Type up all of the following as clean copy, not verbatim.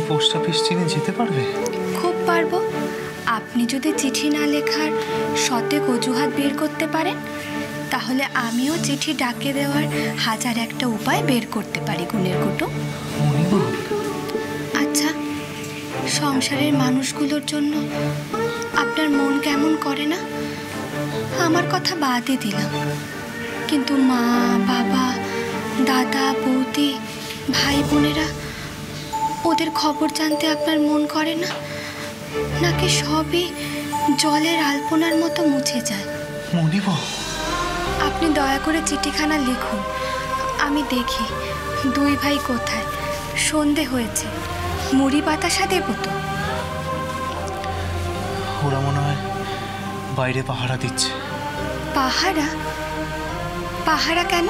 Post office চিনে যেতে পারবে? খুব পারবো। আপনি যদি চিঠি না লেখার শতেক অজুহাত বের করতে পারেন, তাহলে আমিও চিঠি ডাকে দেওয়ার হাজার একটা উপায় বের করতে পারি গুণের কুটুম। আচ্ছা, সংসারের মানুষগুলোর জন্য আপনার মন কেমন করে না? আমার কথা বাদই দিলাম, কিন্তু মা, বাবা, দাদা, বৌদি, ভাই বোনেরা, ওদের খবর জানতে আপনার মন করে না? নাকি সবই জলের আলপনার মতো মুছে যায়? আপনি দয়া করে চিঠিখানা লিখুন, আমি দেখি দুই ভাই কোথায়। সন্ধে হয়েছে, মুড়ি বাতাসা দেব তো? ওরা মনে হয় বাইরে পাহারা দিচ্ছে। পাহারা? পাহারা কেন?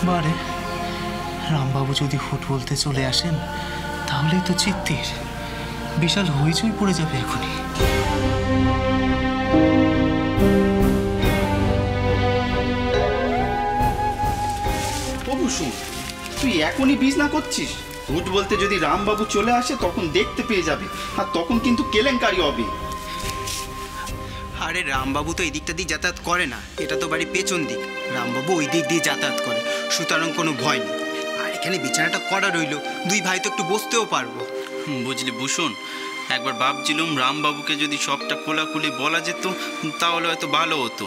বারে রামবাবু যদি হুট বলতে চলে আসেন তাহলেই তো চিত্তির বিশাল হইচই পড়ে যাবে এখনই। শুন, তুই এখনই বীজ না করছিস? হুট বলতে যদি রামবাবু চলে আসে তখন দেখতে পেয়ে যাবে, আর তখন কিন্তু কেলেঙ্কারি হবে। আরে রামবাবু তো এই দিকটা দিয়ে যাতায়াত করে না, এটা তো বাড়ির পেছন দিক। রামবাবু ওই দিক দিয়ে যাতায়াত করে, সুতরাং কোনো ভয় নেই। আর এখানে বিছানাটা করা রইল, দুই ভাই তো একটু বসতেও পারবো। বুঝলি ভূষণ, একবার ভাবছিলাম রামবাবুকে যদি সবটা খোলাখুলি বলা যেত তাহলে হয়তো ভালো হতো।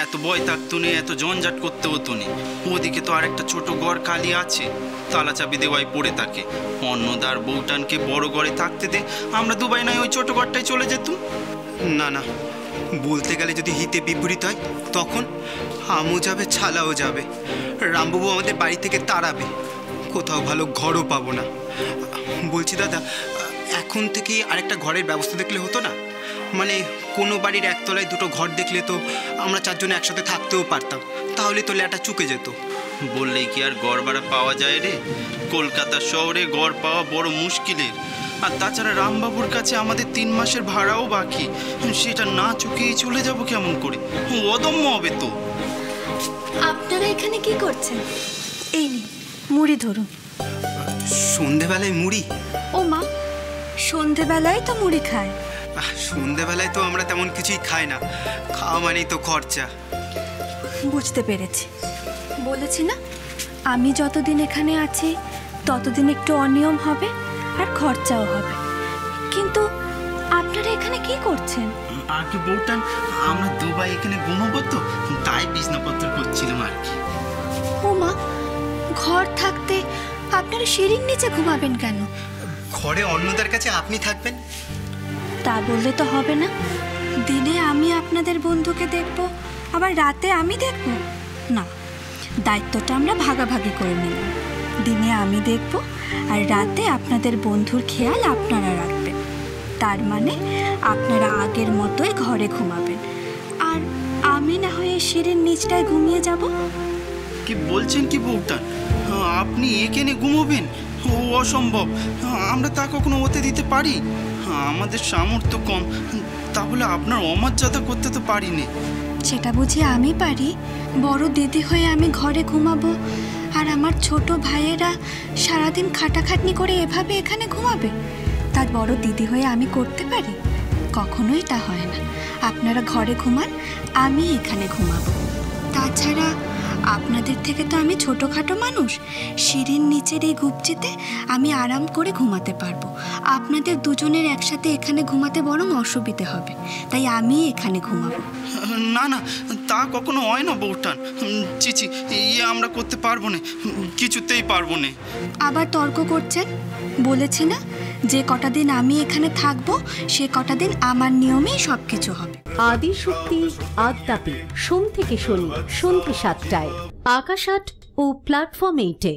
এত ভয় থাকতো না, এত জঞ্জাট করতে হতো না। ওদিকে তো আরেকটা ছোট ঘর খালি আছে, তালা চাবি দেওয়াই পড়ে থাকে। অন্নদার বউটানকে বড় ঘরে থাকতে দে, আমরা দুবাই নয় ওই ছোট ঘরটায় চলে যেতুম। না না, বলতে গেলে যদি হিতে বিপরীত হয় তখন আমও যাবে, ছালাও যাবে। রামবাবু আমাদের বাড়ি থেকে তাড়াবে, কোথাও ভালো ঘরও পাবো না। বলছি দাদা, এখন থেকে আরেকটা ঘরের ব্যবস্থা দেখলে হতো না? মানে কোনো বাড়ির একতলায় দুটো ঘর দেখলে তো আমরা চারজনে একসাথে থাকতেও পারতাম, তাহলে তো ল্যাটা চুকে যেত। বললেই কি আর ঘর ভাড়া পাওয়া যায় রে? কলকাতা শহরে ঘর পাওয়া বড় মুশকিলের। আর তাছাড়া রামবাবুর কাছে আমাদের 3 মাসের ভাড়াও বাকি, সেটা না চুকিয়ে চলে যাব কেমন করে? অদম্য হবে তো। আপনারা এখানে কি করছেন? এই নিন মুড়ি ধরুন। সন্ধেবেলায় মুড়ি? ও মা, সন্ধেবেলায় তো মুড়ি খায়। সন্ধেবেলায় তো আমরা তেমন কিছুই খাই না, খাওয়া মানেই তো খরচা। বুঝতে পেরেছি। বলেছি না, আমি যতদিন এখানে আছি ততদিন একটু অনিয়ম হবে আর খরচাও হবে। কিন্তু আপনারা এখানে কি করছেন? আগে বউটান, আমরা দুবাই এখানে ঘুমাবো তো, তাই বিছনাপত্র করছিলাম আর কি। ও মা, ঘর থাকতে আপনারা সিঁড়ির নিচে ঘুমাবেন কেন? ঘরে অন্নদার কাছে আপনি থাকবেন? তা বললে তো হবে না। দিনে আমি আপনাদের বন্ধুকে দেখব, আবার রাতে আমি দেখব না। দায়িত্বটা আমরা ভাগাভাগি করে নিলাম। দিনে আমি দেখব আর রাতে আপনাদের বন্ধুর খেয়াল আপনারা রাখবেন। তার মানে আপনারা আগের মতোই ঘরে ঘুমাবেন, আর আমি না হয়ে সিঁড়ির নিচটায় ঘুমিয়ে যাব। কি বলছেন কি বউটান? আপনি এখানে ঘুমোবেন? ও অসম্ভব, আমরা তা কখনো হতে দিতে পারি? আমাদের সামর্থ্য কম, তাহলে আপনার অমর্যাদা করতে তো পারিনি। সেটা বুঝি আমি পারি? বড় দিদি হয়ে আমি ঘরে ঘুমাবো আর আমার ছোট ভাইয়েরা সারাদিন খাটাখাটনি করে এভাবে এখানে ঘুমাবে? তার বড় দিদি হয়ে আমি করতে পারি? কখনোই তা হয় না। আপনারা ঘরে ঘুমান, আমি এখানে ঘুমাবো। তাছাড়া আপনাদের থেকে তো আমি ছোটোখাটো মানুষ, সিঁড়ির নিচের এই গুপচিতে আমি আরাম করে ঘুমাতে পারবো। আপনাদের দুজনের একসাথে এখানে ঘুমাতে বরং অসুবিধে হবে, তাই আমি এখানে ঘুমাবো। না না, তা কখনো হয় না বউটান। চিচি, ইয়ে আমরা করতে পারবো না, কিছুতেই পারবো না। আবার তর্ক করছেন? বলেছি না, যে কটা দিন আমি এখানে থাকবো সে কটা দিন আমার নিয়মেই সব কিছু হবে। আদিশক্তি আদ্যাপি সোম থেকে শনি সন্ধ্যে 7টায়, আকাশ 8 ও প্ল্যাটফর্ম 8-এ।